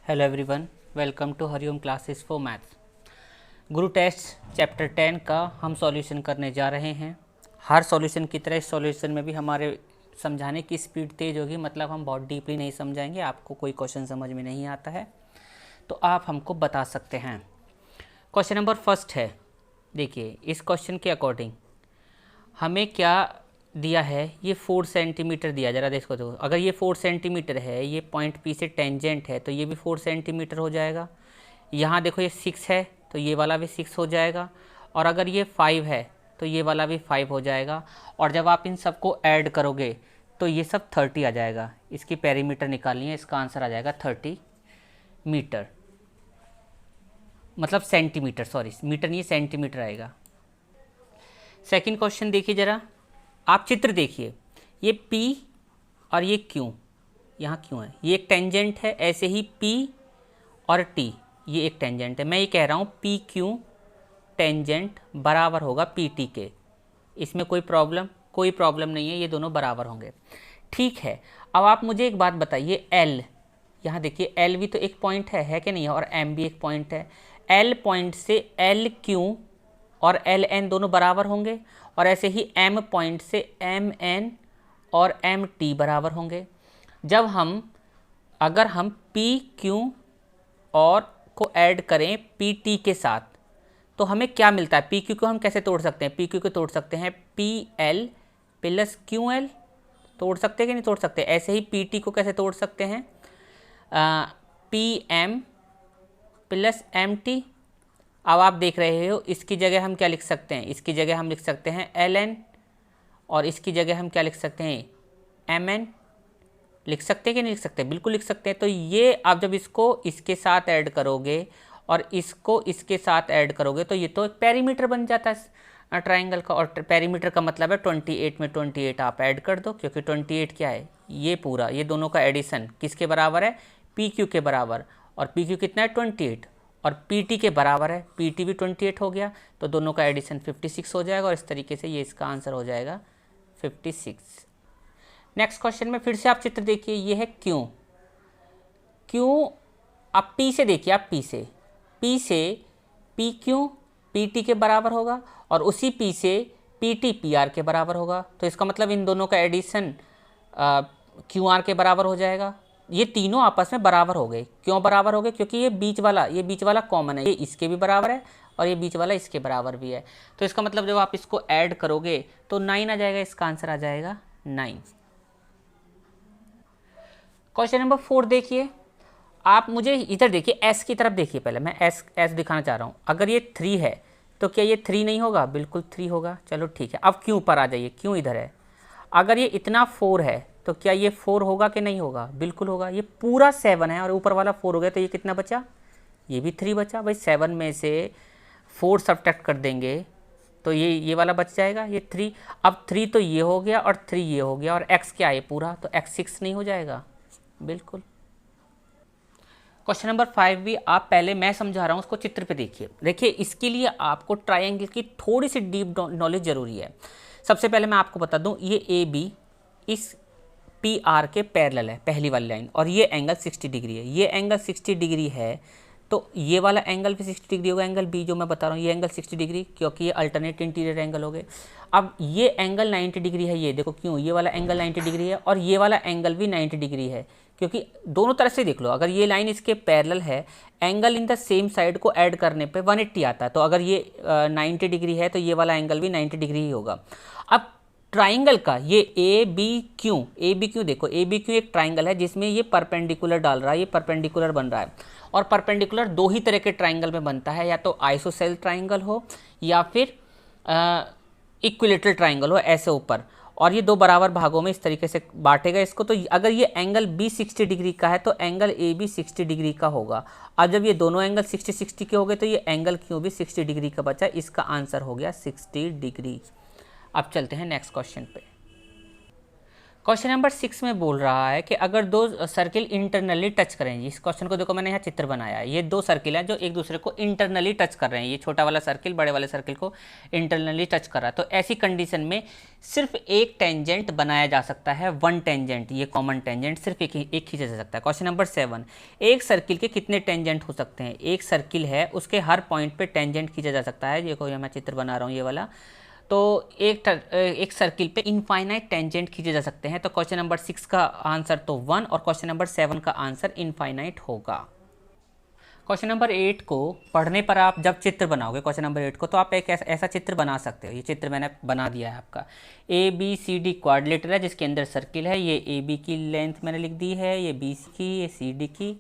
Hello everyone, welcome to Hariom classes for maths. गुरु test chapter 10 का हम सॉल्यूशन करने जा रहे हैं। हर सॉल्यूशन की तरह इस सॉल्यूशन में भी हमारे समझाने की स्पीड तेज होगी, मतलब हम बहुत डीपली नहीं समझाएंगे। आपको कोई क्वेश्चन समझ में नहीं आता है तो आप हमको बता सकते हैं। क्वेश्चन नंबर फर्स्ट है, देखिए इस क्वेश्चन के अकॉर्डिंग हमें क्या दिया है, ये 4 सेंटीमीटर दिया। ज़रा देखो तो अगर ये 4 सेंटीमीटर है, ये पॉइंट पी से टेंजेंट है तो ये भी 4 सेंटीमीटर हो जाएगा। यहाँ देखो ये 6 है तो ये वाला भी 6 हो जाएगा, और अगर ये 5 है तो ये वाला भी 5 हो जाएगा। और जब आप इन सबको ऐड करोगे तो ये सब 30 आ जाएगा। इसकी पेरीमीटर निकालनी है, इसका आंसर आ जाएगा 30 मीटर, मतलब सेंटीमीटर, सॉरी मीटर नहीं सेंटीमीटर आएगा। सेकंड क्वेश्चन देखिए ज़रा, आप चित्र देखिए, ये P और ये Q, यहाँ क्यों है, ये एक टेंजेंट है। ऐसे ही P और T ये एक टेंजेंट है। मैं ये कह रहा हूँ PQ टेंजेंट बराबर होगा PT के। इसमें कोई प्रॉब्लम नहीं है, ये दोनों बराबर होंगे। ठीक है, अब आप मुझे एक बात बताइए, L, यहाँ देखिए L भी तो एक पॉइंट है कि नहीं है, और M भी एक पॉइंट है। L पॉइंट से LQ और LN दोनों बराबर होंगे, और ऐसे ही M पॉइंट से MN और MT बराबर होंगे। जब अगर हम PQ और को ऐड करें PT के साथ तो हमें क्या मिलता है। PQ को हम कैसे तोड़ सकते हैं, PQ को तोड़ सकते हैं PL प्लस QL, तोड़ सकते हैं कि नहीं तोड़ सकते। ऐसे ही PT को कैसे तोड़ सकते हैं, PM प्लस MT। अब आप देख रहे हो इसकी जगह हम क्या लिख सकते हैं, इसकी जगह हम लिख सकते हैं LN, और इसकी जगह हम क्या लिख सकते हैं MN। लिख सकते हैं कि नहीं लिख सकते, बिल्कुल लिख सकते हैं। तो ये आप जब इसको इसके साथ ऐड करोगे और इसको इसके साथ ऐड करोगे तो ये तो एक पेरीमीटर बन जाता है ट्राइंगल का। और पेरीमीटर का मतलब है 28 में 28 आप ऐड कर दो, क्योंकि 28 क्या है, ये पूरा, ये दोनों का एडिशन किसके बराबर है, PQ के बराबर। और PQ कितना है 28, और PT के बराबर है, PT भी 28 हो गया, तो दोनों का एडिशन 56 हो जाएगा। और इस तरीके से ये इसका आंसर हो जाएगा 56। नेक्स्ट क्वेश्चन में फिर से आप चित्र देखिए, ये है Q। आप P से देखिए, आप P से PQ PT के बराबर होगा, और उसी P से PT PR के बराबर होगा। तो इसका मतलब इन दोनों का एडिशन QR के बराबर हो जाएगा। ये तीनों आपस में बराबर हो गए। क्यों बराबर हो गए, क्योंकि ये बीच वाला कॉमन है, ये इसके भी बराबर है और ये बीच वाला इसके बराबर भी है। तो इसका मतलब जब आप इसको ऐड करोगे तो 9 आ जाएगा, इसका आंसर आ जाएगा 9। क्वेश्चन नंबर 4 देखिए, आप मुझे इधर देखिए, S की तरफ देखिए। पहले मैं S दिखाना चाह रहा हूँ। अगर ये 3 है तो क्या ये 3 नहीं होगा, बिल्कुल 3 होगा। चलो ठीक है, अब Q पर आ जाइए, Q इधर है। अगर ये इतना 4 है तो क्या ये 4 होगा कि नहीं होगा, बिल्कुल होगा। ये पूरा 7 है और ऊपर वाला 4 हो गया, तो ये कितना बचा, ये भी 3 बचा। भाई 7 में से 4 सब्ट्रैक्ट कर देंगे तो ये वाला बच जाएगा, ये 3। अब 3 तो ये हो गया और 3 ये हो गया, और x क्या है पूरा, तो x 6 नहीं हो जाएगा, बिल्कुल। क्वेश्चन नंबर 5 भी आप पहले मैं समझा रहा हूँ उसको चित्र पे देखिए। इसके लिए आपको ट्रायंगल की थोड़ी सी डीप नॉलेज जरूरी है। सबसे पहले मैं आपको बता दूं, ये AB इस PR के पैरेलल है, पहली वाली लाइन, और ये एंगल 60 डिग्री है। ये एंगल 60 डिग्री है तो ये वाला एंगल भी 60 डिग्री होगा, एंगल B जो मैं बता रहा हूँ, ये एंगल 60 डिग्री, क्योंकि ये अल्टरनेट इंटीरियर एंगल हो गए। अब ये एंगल 90 डिग्री है, ये देखो क्यों, ये वाला एंगल 90 डिग्री है और ये वाला एंगल भी 90 डिग्री है, क्योंकि दोनों तरफ से देख लो। अगर ये लाइन इसके पैरेलल है, angle in the same side को ऐड करने पे 180 आता है। तो अगर ये 90 डिग्री है तो ये वाला एंगल भी 90 डिग्री ही होगा। अब ट्राइंगल का ये ABQ देखो, ABQ एक ट्राइंगल है जिसमें ये परपेंडिकुलर डाल रहा है, ये परपेंडिकुलर बन रहा है। और परपेंडिकुलर दो ही तरह के ट्राइंगल में बनता है, या तो आइसोसेल ट्राइंगल हो या फिर इक्विलेटरल ट्राइंगल हो, ऐसे ऊपर। और ये दो बराबर भागों में इस तरीके से बांटेगा इसको। तो अगर ये एंगल B 60 डिग्री का है तो एंगल AB 60 डिग्री का होगा। अब जब ये दोनों एंगल 60 के हो गए तो ये एंगल Q भी 60 डिग्री का बचा, इसका आंसर हो गया 60 डिग्री। अब चलते हैं नेक्स्ट क्वेश्चन पे। क्वेश्चन नंबर 6 में बोल रहा है कि अगर दो सर्किल इंटरनली टच करें, इस क्वेश्चन को देखो मैंने यहाँ चित्र बनाया है, ये दो सर्किल हैं जो एक दूसरे को इंटरनली टच कर रहे हैं, ये छोटा वाला सर्किल बड़े वाले सर्किल को इंटरनली टच कर रहा है। तो ऐसी कंडीशन में सिर्फ एक टेंजेंट बनाया जा सकता है, वन टेंजेंट, ये कॉमन टेंजेंट सिर्फ एक खींचा जा सकता है। क्वेश्चन नंबर 7, एक सर्किल के कितने टेंजेंट हो सकते हैं? एक सर्किल है उसके हर पॉइंट पर टेंजेंट खींचा जा सकता है। देखो मैं चित्र बना रहा हूँ ये वाला, तो एक सर्किल पे इनफाइनाइट टेंजेंट खींचे जा सकते हैं। तो क्वेश्चन नंबर 6 का आंसर तो 1 और क्वेश्चन नंबर 7 का आंसर इनफाइनाइट होगा। क्वेश्चन नंबर 8 को पढ़ने पर आप जब चित्र बनाओगे क्वेश्चन नंबर 8 को, तो आप एक ऐसा चित्र बना सकते हो। ये चित्र मैंने बना दिया है आपका। ABCD क्वाड्रिलेटरल है जिसके अंदर सर्किल है। ये AB की लेंथ मैंने लिख दी है, ये BC की, ये CD की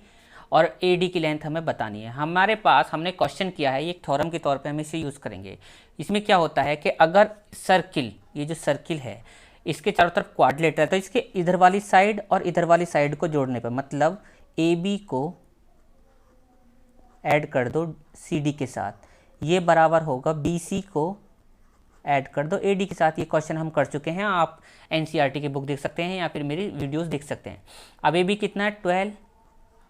और AD की लेंथ हमें बतानी है। हमारे पास हमने क्वेश्चन किया है, ये एक थ्योरम के तौर पे हम इसे यूज़ करेंगे। इसमें क्या होता है कि अगर सर्किल, ये जो सर्किल है इसके चारों तरफ क्वाड्रिलेटरल है, तो इसके इधर वाली साइड और इधर वाली साइड को जोड़ने पर, मतलब AB को ऐड कर दो CD के साथ, ये बराबर होगा BC को ऐड कर दो AD के साथ। ये क्वेश्चन हम कर चुके हैं, आप NCERT की बुक देख सकते हैं या फिर मेरी वीडियोस देख सकते हैं। अब AB कितना है? 12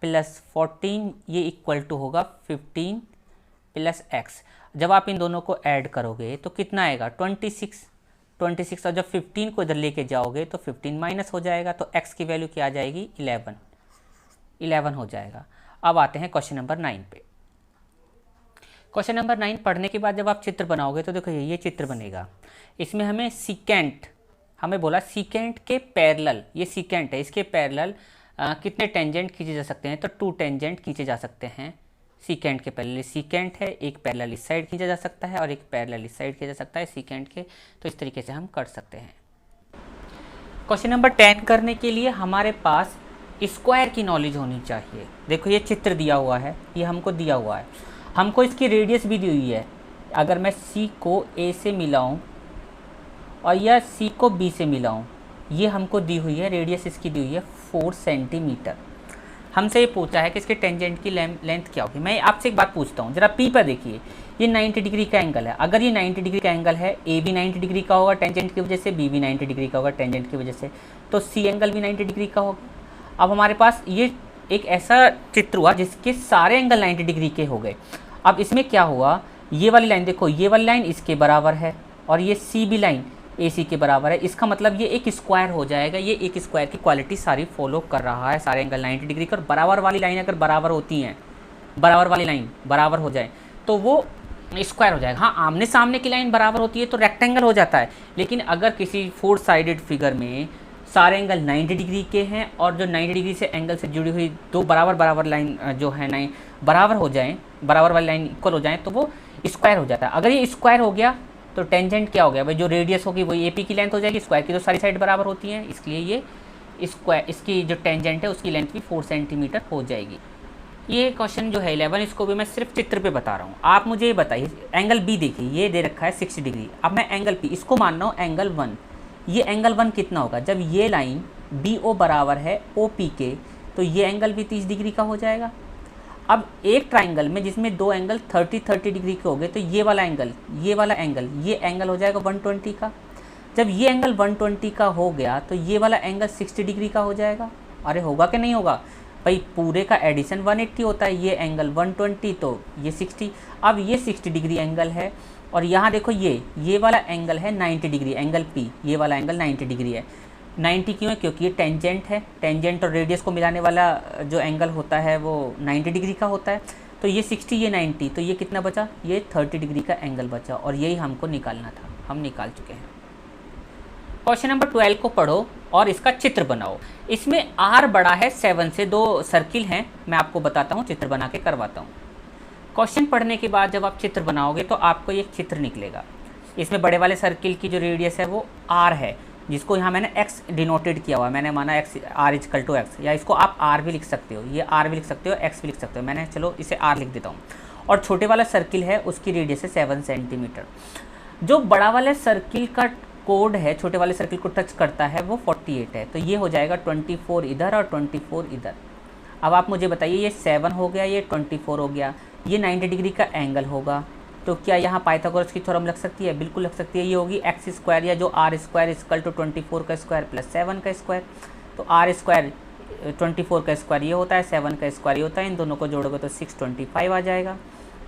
प्लस 14, ये इक्वल टू होगा 15 प्लस x। जब आप इन दोनों को ऐड करोगे तो कितना आएगा? 26। और जब 15 को इधर लेके जाओगे तो 15 माइनस हो जाएगा, तो x की वैल्यू क्या आ जाएगी? 11 हो जाएगा। अब आते हैं क्वेश्चन नंबर 9 पे। क्वेश्चन नंबर 9 पढ़ने के बाद जब आप चित्र बनाओगे तो देखो ये चित्र बनेगा। इसमें हमें सीकेंट, हमें बोला सीकेंट के पैरेलल, ये सीकेंट है, इसके पैरेलल कितने टेंजेंट खींचे जा सकते हैं? तो 2 टेंजेंट खींचे जा सकते हैं सीकेंट के पैरेलल। सीकेंट है, एक पैरेलल इस साइड खींचा जा सकता है और एक पैरेलल इस साइड खींचा जा सकता है सीकेंट के। तो इस तरीके से हम कर सकते हैं। क्वेश्चन नंबर 10 करने के लिए हमारे पास स्क्वायर की नॉलेज होनी चाहिए। देखो ये चित्र दिया हुआ है, ये हमको दिया हुआ है, हमको इसकी रेडियस भी दी हुई है। अगर मैं C को A से मिलाऊं और या C को B से मिलाऊं, ये हमको दी हुई है, रेडियस इसकी दी हुई है 4 सेंटीमीटर। हमसे ये पूछा है कि इसके टेंजेंट की लेंथ क्या होगी। मैं आपसे एक बात पूछता हूँ, जरा P पर देखिए, ये 90 डिग्री का एंगल है। अगर ये 90 डिग्री का एंगल है, A भी 90 डिग्री का होगा टेंजेंट की वजह से, B भी 90 डिग्री का होगा टेंजेंट की वजह से, तो C एंगल भी 90 डिग्री का होगा। अब हमारे पास ये एक ऐसा चित्र हुआ जिसके सारे एंगल 90 डिग्री के हो गए। अब इसमें क्या हुआ, ये वाली लाइन देखो, ये वाली लाइन इसके बराबर है और ये CB लाइन AC के बराबर है। इसका मतलब ये एक स्क्वायर हो जाएगा। ये एक स्क्वायर की क्वालिटी सारी फॉलो कर रहा है, सारे एंगल 90 डिग्री का। और बराबर वाली लाइन अगर बराबर होती हैं, बराबर वाली लाइन बराबर हो जाए तो वो स्क्वायर हो जाएगा। हाँ, आमने सामने की लाइन बराबर होती है तो रेक्टेंगल हो जाता है। लेकिन अगर किसी 4 साइडेड फिगर में सारे एंगल 90 डिग्री के हैं और जो 90 डिग्री से एंगल से जुड़ी हुई दो बराबर लाइन जो है ना बराबर हो जाएं, बराबर वाली लाइन इक्वल हो जाए, तो वो स्क्वायर हो जाता है। अगर ये स्क्वायर हो गया तो टेंजेंट क्या हो गया भाई? जो रेडियस होगी वो AP की लेंथ हो जाएगी। स्क्वायर की तो सारी साइड बराबर होती हैं, इसलिए ये स्क्वायर, इसकी जो टेंजेंट है उसकी लेंथ भी 4 सेंटीमीटर हो जाएगी। ये क्वेश्चन जो है 11, इसको भी मैं सिर्फ चित्र पे बता रहा हूँ। आप मुझे ये बताइए, एंगल B देखिए, ये दे रखा है 60 डिग्री। अब मैं एंगल P इसको मान रहा हूँ एंगल 1। ये एंगल 1 कितना होगा? जब ये लाइन BO बराबर है OP के, तो ये एंगल भी 30 डिग्री का हो जाएगा। अब एक ट्राइंगल में जिसमें दो एंगल 30 डिग्री के हो गए, तो ये वाला एंगल, ये एंगल हो जाएगा 120 का। जब ये एंगल 120 का हो गया तो ये वाला एंगल 60 डिग्री का हो जाएगा। अरे होगा कि नहीं होगा भाई? पूरे का एडिशन 180 होता है, ये एंगल 120 तो ये 60। अब ये 60 डिग्री एंगल है और यहाँ देखो ये वाला एंगल है 90 डिग्री, एंगल P, ये वाला एंगल 90 डिग्री है। 90 क्यों है? क्योंकि ये टेंजेंट है, टेंजेंट और रेडियस को मिलाने वाला जो एंगल होता है वो 90 डिग्री का होता है। तो ये 60, ये 90, तो ये कितना बचा? ये 30 डिग्री का एंगल बचा और यही हमको निकालना था, हम निकाल चुके हैं। क्वेश्चन नंबर 12 को पढ़ो और इसका चित्र बनाओ। इसमें R बड़ा है 7 से, दो सर्किल हैं, मैं आपको बताता हूँ, चित्र बना के करवाता हूँ। क्वेश्चन पढ़ने के बाद जब आप चित्र बनाओगे तो आपको एक चित्र निकलेगा। इसमें बड़े वाले सर्किल की जो रेडियस है वो R है, जिसको यहाँ मैंने x डिनोटेड किया हुआ है। मैंने माना x, R equal to x, या इसको आप R भी लिख सकते हो, ये R भी लिख सकते हो, x भी लिख सकते हो। मैंने चलो इसे R लिख देता हूँ। और छोटे वाला सर्किल है, उसकी रेडियस है 7 सेंटीमीटर। जो बड़ा वाले सर्किल का कोड है, छोटे वाले सर्किल को टच करता है, वो 48 है। तो ये हो जाएगा 24 इधर और 24 इधर। अब आप मुझे बताइए, ये 7 हो गया, ये 24 हो गया, ये 90 डिग्री का एंगल होगा, तो क्या यहाँ पाइथागोरस की थ्योरम लग सकती है? बिल्कुल लग सकती है। ये होगी एक्स स्क्वायर या जो आर स्क्वायर इक्वल टू 24 का स्क्वायर प्लस 7 का स्क्वायर। तो आर स्क्वायर 24 का स्क्वायर ये होता है, 7 का स्क्वायर ये होता है, इन दोनों को जोड़ोगे तो 625 आ जाएगा।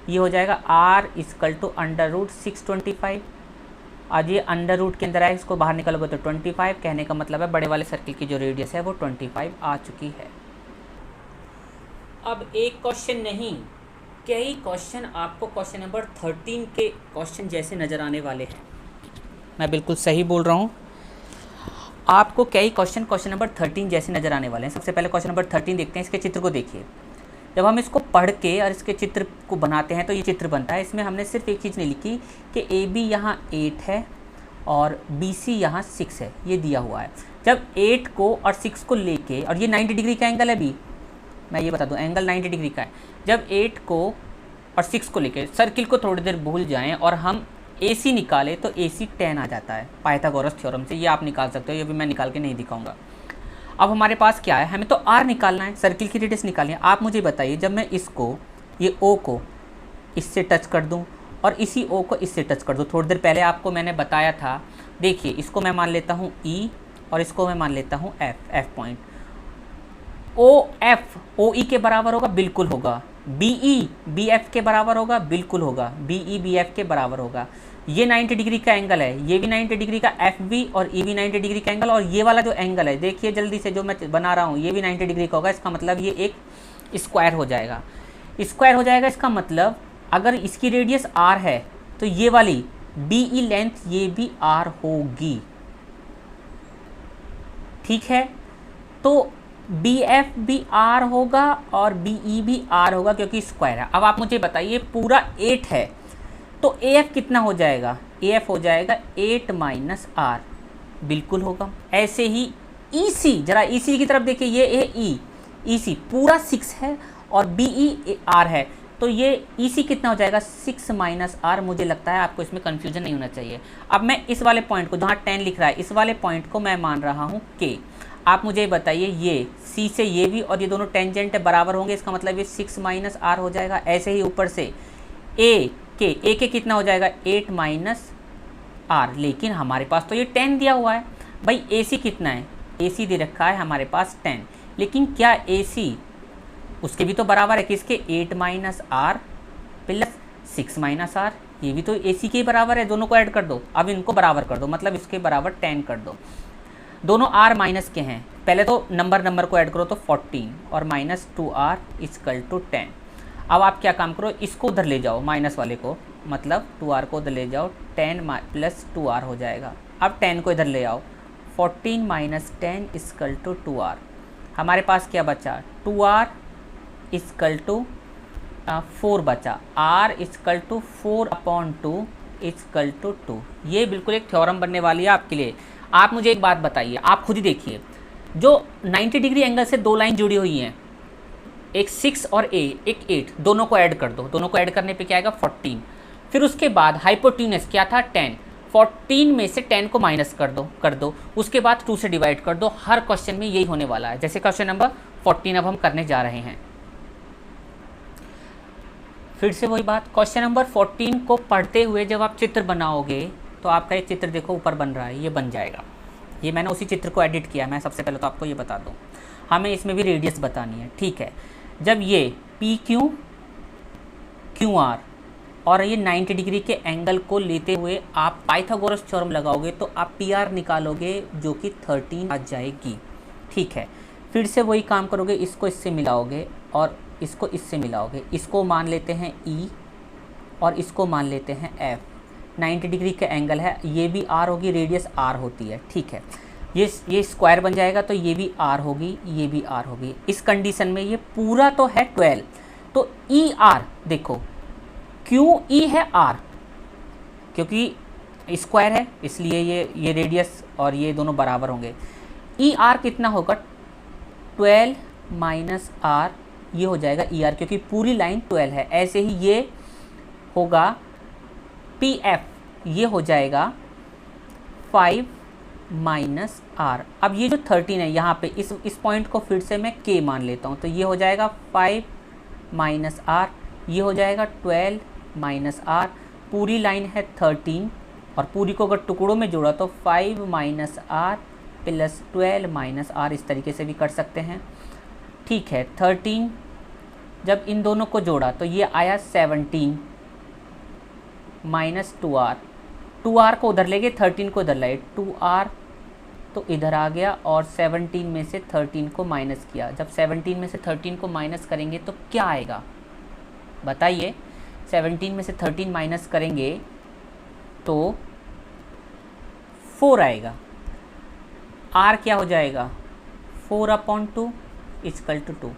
ये हो जाएगा R equal to under root 625। आज ये अंडर रूट के अंदर है, इसको बाहर निकलोगे तो 25। कहने का मतलब है बड़े वाले सर्किल की जो रेडियस है वो 25 आ चुकी है। अब एक क्वेश्चन नहीं, कई क्वेश्चन आपको क्वेश्चन नंबर 13 के क्वेश्चन जैसे नज़र आने वाले हैं। मैं बिल्कुल सही बोल रहा हूँ, आपको कई क्वेश्चन नंबर 13 जैसे नज़र आने वाले हैं। सबसे पहले क्वेश्चन नंबर 13 देखते हैं। इसके चित्र को देखिए। जब हम इसको पढ़ के और इसके चित्र को बनाते हैं तो ये चित्र बनता है। इसमें हमने सिर्फ एक चीज़ नहीं लिखी कि ए बी यहाँ 8 है और बी सी यहाँ 6 है, ये दिया हुआ है। जब 8 को और 6 को लेके, और ये 90 डिग्री का एंगल है भी, मैं ये बता दूं एंगल 90 डिग्री का है। जब 8 को और 6 को लेके सर्किल को थोड़ी देर भूल जाएं और हम AC निकालें तो AC 10 आ जाता है पाइथागोरस थ्योरम से। ये आप निकाल सकते हो, ये भी मैं निकाल के नहीं दिखाऊंगा। अब हमारे पास क्या है, हमें तो R निकालना है, सर्किल की रेडियस निकालनी है। आप मुझे बताइए, जब मैं इसको, ये O को इससे टच कर दूं और इसी O को इससे टच कर दूं, थोड़ी देर पहले आपको मैंने बताया था। देखिए, इसको मैं मान लेता हूँ E और इसको मैं मान लेता हूँ F पॉइंट। OF OE के बराबर होगा, बिल्कुल होगा। BE BF के बराबर होगा, बिल्कुल होगा। BE BF के बराबर होगा। ये 90 डिग्री का एंगल है, ये भी 90 डिग्री का FB और E भी 90 डिग्री का एंगल, और ये वाला जो एंगल है देखिए जल्दी से जो मैं बना रहा हूँ, ये भी 90 डिग्री का होगा। इसका मतलब ये एक स्क्वायर हो जाएगा, स्क्वायर हो जाएगा। इसका मतलब अगर इसकी रेडियस R है तो ये वाली BE लेंथ ये भी R होगी, ठीक है। तो BF भी R होगा और BE भी R होगा क्योंकि स्क्वायर है। अब आप मुझे बताइए, पूरा 8 है तो AF कितना हो जाएगा? AF हो जाएगा 8 माइनस R, बिल्कुल होगा। ऐसे ही EC, जरा EC की तरफ देखिए, ये है E, EC पूरा 6 है और BE R है, तो ये EC कितना हो जाएगा? 6 माइनस R। मुझे लगता है आपको इसमें कन्फ्यूजन नहीं होना चाहिए। अब मैं इस वाले पॉइंट को, जहाँ 10 लिख रहा है, इस वाले पॉइंट को मैं मान रहा हूँ K। आप मुझे बताइए, ये C से ये भी और ये दोनों टेंजेंट बराबर होंगे, इसका मतलब ये 6 माइनस R हो जाएगा। ऐसे ही ऊपर से A के कितना हो जाएगा? 8 माइनस R। लेकिन हमारे पास तो ये 10 दिया हुआ है भाई। AC कितना है? AC दे रखा है हमारे पास 10, लेकिन क्या AC उसके भी तो बराबर है किसके? 8 minus R plus 6 minus R, ये भी तो AC के बराबर है। दोनों को ऐड कर दो, अब इनको बराबर कर दो, मतलब इसके बराबर 10 कर दो। दोनों R माइनस के हैं, पहले तो नंबर को ऐड करो तो 14 और माइनस 2R इक्वल टू 10। अब आप क्या काम करो, इसको उधर ले जाओ, माइनस वाले को, मतलब 2R को उधर ले जाओ, 10 प्लस 2R हो जाएगा। अब 10 को इधर ले आओ, 14 माइनस 10 इक्वल टू 2R। हमारे पास क्या बचा? 2R इक्वल टू 4 बचा। R equal to 4/2 equal to 2। ये बिल्कुल एक थ्योरम बनने वाली है आपके लिए। आप मुझे एक बात बताइए, आप खुद ही देखिए, जो 90 डिग्री एंगल से दो लाइन जुड़ी हुई हैं, एक 6 और एक 8, दोनों को ऐड कर दो। दोनों को ऐड करने पे क्या आएगा? 14। फिर उसके बाद हाइपोटेन्यूज क्या था? 10। 14 में से 10 को माइनस कर दो, उसके बाद 2 से डिवाइड कर दो। हर क्वेश्चन में यही होने वाला है। जैसे क्वेश्चन नंबर 14 अब हम करने जा रहे हैं। फिर से वही बात, क्वेश्चन नंबर 14 को पढ़ते हुए जब आप चित्र बनाओगे तो आपका ये चित्र देखो ऊपर बन रहा है, ये बन जाएगा। ये मैंने उसी चित्र को एडिट किया। मैं सबसे पहले तो आपको ये बता दूं, हमें इसमें भी रेडियस बतानी है, ठीक है। जब ये PQ QR और ये 90 डिग्री के एंगल को लेते हुए आप पाइथागोरस थ्योरम लगाओगे तो आप PR निकालोगे जो कि 13 आ जाएगी, ठीक है। फिर से वही काम करोगे, इसको इससे मिलाओगे और इसको इससे मिलाओगे। इसको मान लेते हैं E और इसको मान लेते हैं F। 90 डिग्री का एंगल है, ये भी R होगी, रेडियस R होती है, ठीक है। ये स्क्वायर बन जाएगा तो ये भी R होगी, ये भी R होगी। इस कंडीशन में ये पूरा तो है 12, तो ER देखो, QE है R, क्योंकि स्क्वायर है इसलिए ये रेडियस और ये दोनों बराबर होंगे। ER कितना होगा? 12 माइनस R, ये हो जाएगा ER, क्योंकि पूरी लाइन 12 है। ऐसे ही ये होगा PF, ये हो जाएगा 5 माइनस R। अब ये जो 13 है यहाँ पे, इस पॉइंट को फिर से मैं K मान लेता हूँ, तो ये हो जाएगा 5 माइनस R, ये हो जाएगा 12 माइनस R। पूरी लाइन है 13 और पूरी को अगर टुकड़ों में जोड़ा तो 5 minus R plus 12 minus R, इस तरीके से भी कर सकते हैं। ठीक है, 13 जब इन दोनों को जोड़ा तो ये आया 17 माइनस 2r, 2r को उधर ले गए, 13 को उधर लाए, 2r तो इधर आ गया और 17 में से 13 को माइनस किया। जब 17 में से 13 को माइनस करेंगे तो क्या आएगा बताइए? 17 में से 13 माइनस करेंगे तो 4 आएगा। r क्या हो जाएगा? 4/2 इक्वल टू 2।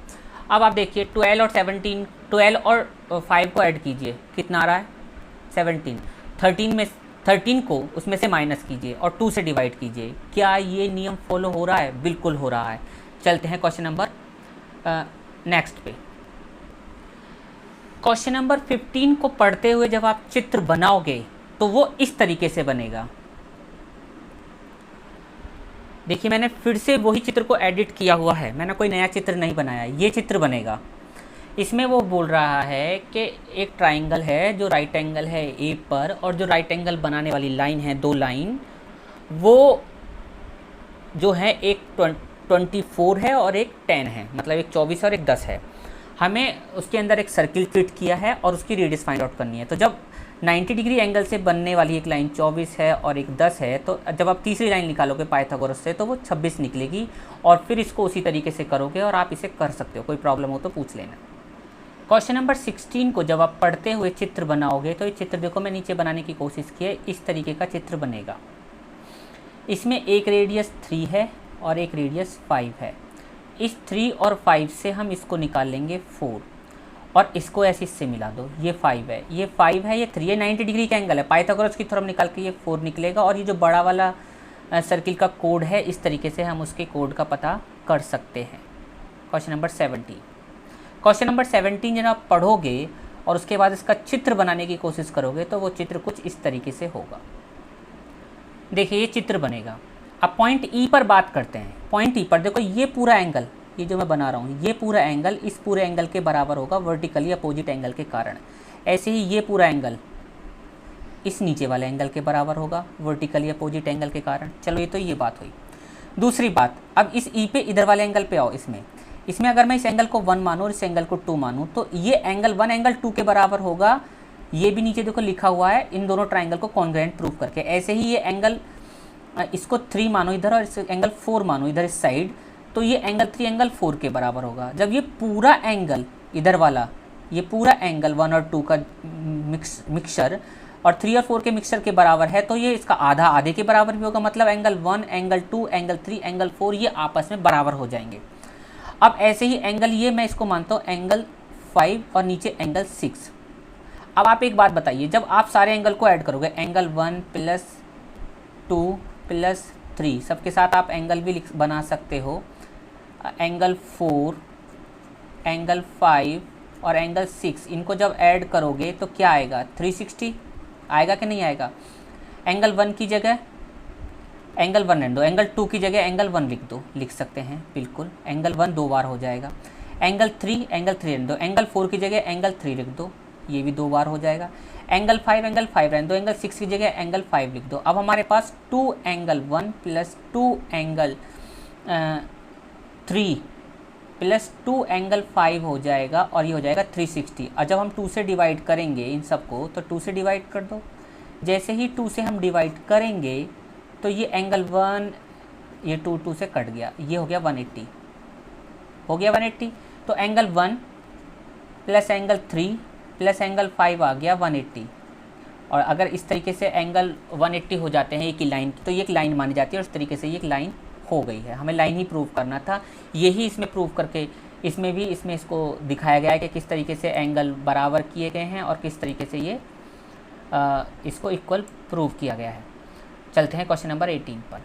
अब आप देखिए 12 और 17, 12 और 5 को ऐड कीजिए, कितना आ रहा है? 17। 13 को उसमें से माइनस कीजिए और 2 से डिवाइड कीजिए। क्या ये नियम फॉलो हो रहा है? बिल्कुल हो रहा है। चलते हैं क्वेश्चन नंबर नेक्स्ट पे। क्वेश्चन नंबर 15 को पढ़ते हुए जब आप चित्र बनाओगे तो वो इस तरीके से बनेगा। देखिए मैंने फिर से वही चित्र को एडिट किया हुआ है, मैंने कोई नया चित्र नहीं बनाया। ये चित्र बनेगा। इसमें वो बोल रहा है कि एक ट्राइंगल है जो राइट एंगल है ए पर, और जो राइट एंगल बनाने वाली लाइन है, दो लाइन, वो जो है एक 24 है और एक 10 है, मतलब एक 24 और एक 10 है। हमें उसके अंदर एक सर्किल फिट किया है और उसकी रेडियस फाइंड आउट करनी है। तो जब 90 डिग्री एंगल से बनने वाली एक लाइन 24 है और एक 10 है, तो जब आप तीसरी लाइन निकालोगे पाइथागोरस से तो वो 26 निकलेगी, और फिर इसको उसी तरीके से करोगे और आप इसे कर सकते हो। कोई प्रॉब्लम हो तो पूछ लेना। क्वेश्चन नंबर 16 को जब आप पढ़ते हुए चित्र बनाओगे तो ये चित्र देखो, मैं नीचे बनाने की कोशिश की है, इस तरीके का चित्र बनेगा। इसमें एक रेडियस 3 है और एक रेडियस 5 है। इस 3 और 5 से हम इसको निकाल लेंगे 4, और इसको ऐसे इससे मिला दो, ये 5 है, ये 5 है, ये 3 है, 90 डिग्री का एंगल है। पाइथागोरस की थ्योरम निकाल के ये 4 निकलेगा, और ये जो बड़ा वाला सर्किल का कोड है, इस तरीके से हम उसके कोड का पता कर सकते हैं। Question number 17। क्वेश्चन नंबर 17 जब आप पढ़ोगे और उसके बाद इसका चित्र बनाने की कोशिश करोगे तो वो चित्र कुछ इस तरीके से होगा। देखिए ये चित्र बनेगा। अब पॉइंट ई पर बात करते हैं। पॉइंट ई पर देखो, ये पूरा एंगल, ये जो मैं बना रहा हूँ, ये पूरा एंगल इस पूरे एंगल के बराबर होगा वर्टिकली अपोजिट एंगल के कारण। ऐसे ही ये पूरा एंगल इस नीचे वाले एंगल के बराबर होगा वर्टिकली अपोजिट एंगल के कारण। चलो ये तो ये बात हुई। दूसरी बात, अब इस ई पे इधर वाले एंगल पे आओ। इसमें अगर मैं इस एंगल को 1 मानूँ और इस एंगल को 2 मानूँ तो ये एंगल 1 एंगल 2 के बराबर होगा। ये भी नीचे देखो लिखा हुआ है, इन दोनों ट्राइंगल को कॉन्ग्रुएंट प्रूव करके। ऐसे ही ये एंगल, इसको 3 मानो इधर और इस एंगल 4 मानो इधर इस साइड, तो ये एंगल 3 एंगल 4 के बराबर होगा। जब ये पूरा एंगल इधर वाला, ये पूरा एंगल 1 और 2 का मिक्सचर और 3 और 4 के मिक्सचर के बराबर है, तो ये इसका आधा आधे के बराबर भी होगा। मतलब एंगल 1, एंगल 2, एंगल 3, एंगल 4 ये आपस में बराबर हो जाएंगे। अब ऐसे ही एंगल, ये मैं इसको मानता हूँ एंगल 5 और नीचे एंगल 6। अब आप एक बात बताइए, जब आप सारे एंगल को ऐड करोगे, एंगल 1 प्लस 2 प्लस 3, सबके साथ आप एंगल भी बना सकते हो, एंगल 4, एंगल 5 और एंगल 6, इनको जब ऐड करोगे तो क्या आएगा? 360 आएगा कि नहीं आएगा? एंगल 1 की जगह एंगल 1 रहने दो, एंगल 2 की जगह एंगल 1 लिख दो, लिख सकते हैं बिल्कुल। एंगल 1 2 बार हो जाएगा। एंगल 3 रहने दो, एंगल 4 की जगह एंगल 3 लिख दो, ये भी 2 बार हो जाएगा। एंगल 5 रहने दो, एंगल 6 की जगह एंगल 5 लिख दो। अब हमारे पास 2 angle 1 plus 2 angle 3 plus 2 angle 5 हो जाएगा, और ये हो जाएगा 360। और जब हम 2 से डिवाइड करेंगे इन सबको, तो 2 से डिवाइड कर दो। जैसे ही 2 से हम डिवाइड करेंगे तो ये एंगल 1, ये 2 से कट गया, ये हो गया 180, हो गया 180। तो angle 1 plus angle 3 plus angle 5 आ गया 180। और अगर इस तरीके से एंगल 180 हो जाते हैं एक ही लाइन की, तो ये एक लाइन मानी जाती है, और इस तरीके से ये एक लाइन हो गई है। हमें लाइन ही प्रूव करना था, यही इसमें प्रूव करके इसमें इसको दिखाया गया है कि किस तरीके से एंगल बराबर किए गए हैं और किस तरीके से ये इसको इक्वल प्रूव किया गया है। चलते हैं क्वेश्चन नंबर 18 पर।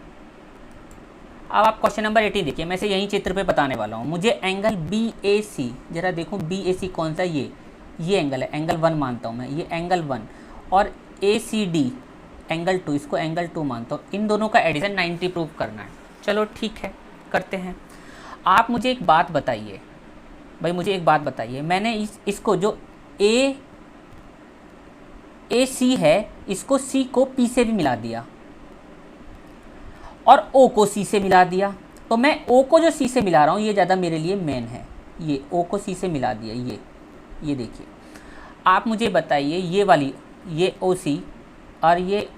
अब आप क्वेश्चन नंबर 18 देखिए, मैं से यही चित्र पे बताने वाला हूँ। मुझे एंगल BAC, जरा देखो BAC कौन सा, ये एंगल है, एंगल 1 मानता हूँ मैं, ये एंगल 1, और ACD एंगल 2, इसको एंगल 2 मानता हूँ। इन दोनों का एडिशन 90 प्रूव करना है। चलो ठीक है, करते हैं। आप मुझे एक बात बताइए भाई, मुझे एक बात बताइए, मैंने इसको जो ए सी है इसको सी को पी से भी मिला दिया और ओ को सी से मिला दिया, तो मैं ओ को जो सी से मिला रहा हूँ ये ज़्यादा मेरे लिए मेन है। ये ओ को सी से मिला दिया, ये देखिए। आप मुझे बताइए ये वाली, ये ओ सी और ये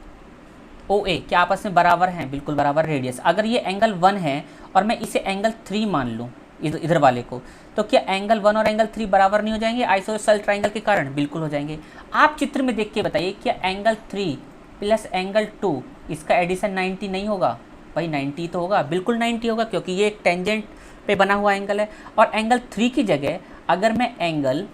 ओ ए क्या आपस में बराबर हैं? बिल्कुल बराबर रेडियस। अगर ये एंगल 1 है और मैं इसे एंगल 3 मान लूँ इधर वाले को, तो क्या एंगल 1 और एंगल 3 बराबर नहीं हो जाएंगे आइसोसेल ट्राइंगल के कारण? बिल्कुल हो जाएंगे। आप चित्र में देख के बताइए क्या एंगल 3 प्लस एंगल 2 इसका एडिशन 90 नहीं होगा? भाई 90 तो होगा, बिल्कुल 90 होगा, क्योंकि ये एक टेंजेंट पे बना हुआ एंगल है। और एंगल 3 की जगह अगर मैं एंगल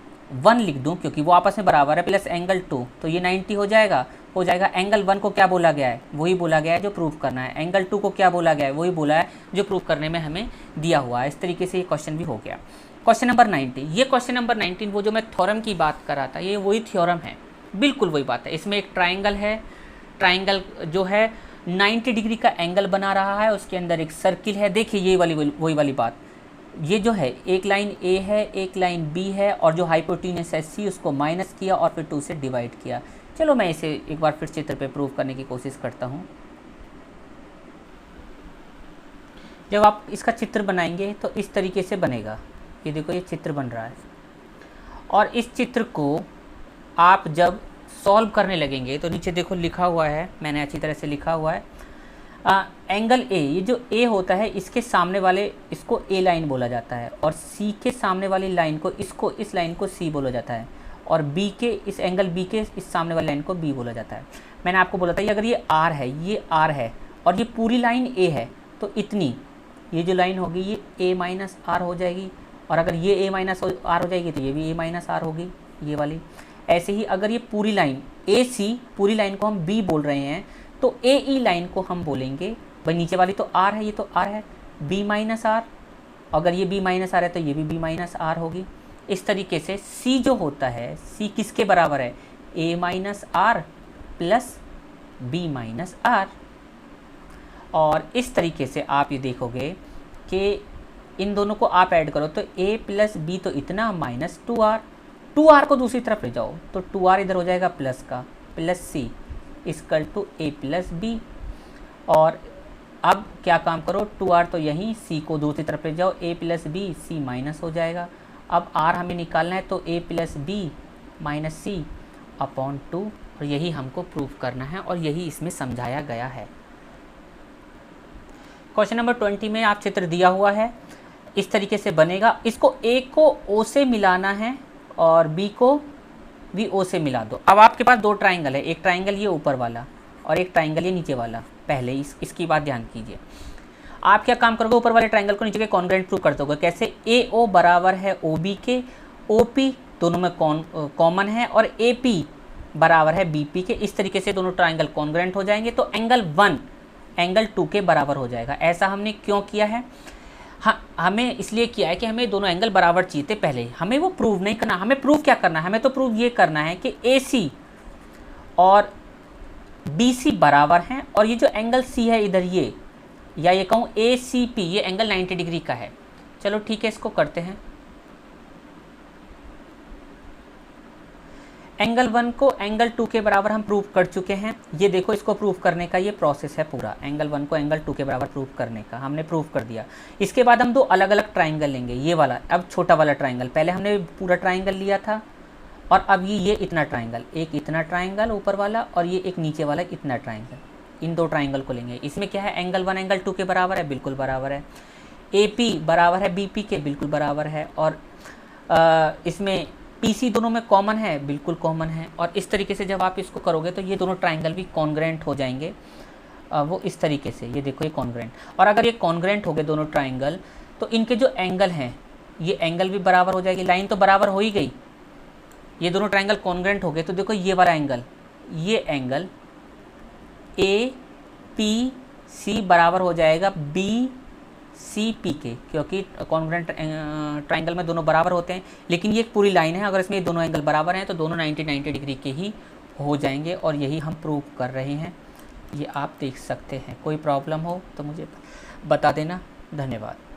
1 लिख दूं, क्योंकि वो आपस में बराबर है, प्लस एंगल 2, तो ये 90 हो जाएगा। एंगल 1 को क्या बोला गया है? वही बोला गया है जो प्रूफ करना है। एंगल 2 को क्या बोला गया है? वही बोला है जो प्रूफ करने में हमें दिया हुआ है। इस तरीके से ये क्वेश्चन भी हो गया। क्वेश्चन नंबर 19, ये क्वेश्चन नंबर 19 वो जो मैं थ्योरम की बात कर रहा था, ये वही थ्योरम है, बिल्कुल वही बात है। इसमें एक ट्राइंगल है, ट्राइंगल जो है 90 डिग्री का एंगल बना रहा है, उसके अंदर एक सर्किल है। देखिए ये वही वाली बात, ये जो है एक लाइन ए है, एक लाइन बी है, और जो हाइपोटेन्यूस है सी उसको माइनस किया और फिर 2 से डिवाइड किया। चलो मैं इसे एक बार फिर चित्र पे प्रूव करने की कोशिश करता हूँ। जब आप इसका चित्र बनाएंगे तो इस तरीके से बनेगा। ये देखो ये चित्र बन रहा है, और इस चित्र को आप जब सॉल्व करने लगेंगे तो नीचे देखो लिखा हुआ है, मैंने अच्छी तरह से लिखा हुआ है एंगल ए। ये जो ए होता है इसके सामने वाले इसको ए लाइन बोला जाता है, और सी के सामने वाली लाइन को इस लाइन को सी बोला जाता है, और बी के इस एंगल बी के इस सामने वाली लाइन को बी बोला जाता है। मैंने आपको बोला था ये अगर ये आर है, ये आर है और ये पूरी लाइन ए है, तो इतनी ये जो लाइन होगी ये ए माइनस आर हो जाएगी, और अगर ये ए माइनस आर हो जाएगी तो ये भी ए माइनस आर होगी, ये वाली। ऐसे ही अगर ये पूरी लाइन ए सी, पूरी लाइन को हम बी बोल रहे हैं, तो ए ई लाइन को हम बोलेंगे, भाई नीचे वाली तो आर है, ये तो आर है, बी माइनस आर। अगर ये बी माइनस आर है तो ये भी बी माइनस आर होगी। इस तरीके से सी जो होता है, सी किसके बराबर है? A minus R plus B minus R. और इस तरीके से आप ये देखोगे कि इन दोनों को आप ऐड करो तो ए प्लस बी तो इतना माइनस 2r, 2r को दूसरी तरफ ले जाओ तो 2r इधर हो जाएगा प्लस का, plus C equal to A plus B. और अब क्या काम करो, 2r तो यहीं, सी को दूसरी तरफ ले जाओ, A plus B, C minus हो जाएगा। अब r हमें निकालना है तो a plus B minus C upon 2, और यही हमको प्रूफ करना है और यही इसमें समझाया गया है। क्वेश्चन नंबर 20 में आप चित्र दिया हुआ है, इस तरीके से बनेगा। इसको a को o से मिलाना है और b को भी o से मिला दो। अब आपके पास दो ट्राइंगल है, एक ट्राइंगल ये ऊपर वाला और एक ट्राइंगल ये नीचे वाला। पहले इसकी बात ध्यान कीजिए। आप क्या काम करोगे, ऊपर वाले ट्राइंगल को नीचे के कॉन्ग्रुएंट प्रूव करते होगे। कैसे? AO बराबर है OB के, OP दोनों में कॉमन है, और AP बराबर है BP के। इस तरीके से दोनों ट्राइंगल कॉन्ग्रुएंट हो जाएंगे, तो एंगल 1 एंगल 2 के बराबर हो जाएगा। ऐसा हमने क्यों किया है? हाँ, हमें इसलिए किया है कि हमें दोनों एंगल बराबर चाहिए थे पहले ही। हमें वो प्रूव नहीं करना, हमें प्रूव क्या करना है? हमें तो प्रूव ये करना है कि AC और BC बराबर हैं, और ये जो एंगल C है इधर ये, या ये कहूँ ACP, ये एंगल 90 डिग्री का है। चलो ठीक है, इसको करते हैं। एंगल 1 को एंगल 2 के बराबर हम प्रूव कर चुके हैं। ये देखो, इसको प्रूव करने का ये प्रोसेस है पूरा। एंगल 1 को एंगल 2 के बराबर प्रूव करने का हमने प्रूव कर दिया। इसके बाद हम दो अलग अलग ट्राइंगल लेंगे। ये वाला, अब छोटा वाला ट्राइंगल, पहले हमने पूरा ट्राइंगल लिया था, और अब ये इतना ट्राइंगल, एक इतना ट्राइंगल ऊपर वाला और ये एक नीचे वाला इतना ट्राइंगल। इन दो ट्राइंगल को लेंगे। इसमें क्या है, एंगल 1 एंगल 2 के बराबर है, बिल्कुल बराबर है। AP बराबर है BP के, बिल्कुल बराबर है। और इसमें PC दोनों में कॉमन है, बिल्कुल कॉमन है। और इस तरीके से जब आप इसको करोगे तो ये दोनों ट्राइंगल भी कॉन्ग्रुएंट हो जाएंगे। वो इस तरीके से, ये देखो ये कॉन्ग्रुएंट। और अगर ये कॉन्ग्रुएंट हो गए दोनों ट्राइंगल, तो इनके जो एंगल हैं ये एंगल भी बराबर हो जाएगी। लाइन तो बराबर हो ही गई, ये दोनों ट्राइंगल कॉन्ग्रुएंट हो गए। तो देखो ये वाला एंगल, ये एंगल APC बराबर हो जाएगा BCP के, क्योंकि कॉन्ग्रुएंट ट्राइंगल में दोनों बराबर होते हैं। लेकिन ये एक पूरी लाइन है, अगर इसमें ये दोनों एंगल बराबर हैं तो दोनों 90 डिग्री के ही हो जाएंगे, और यही हम प्रूव कर रहे हैं। ये आप देख सकते हैं। कोई प्रॉब्लम हो तो मुझे बता देना। धन्यवाद।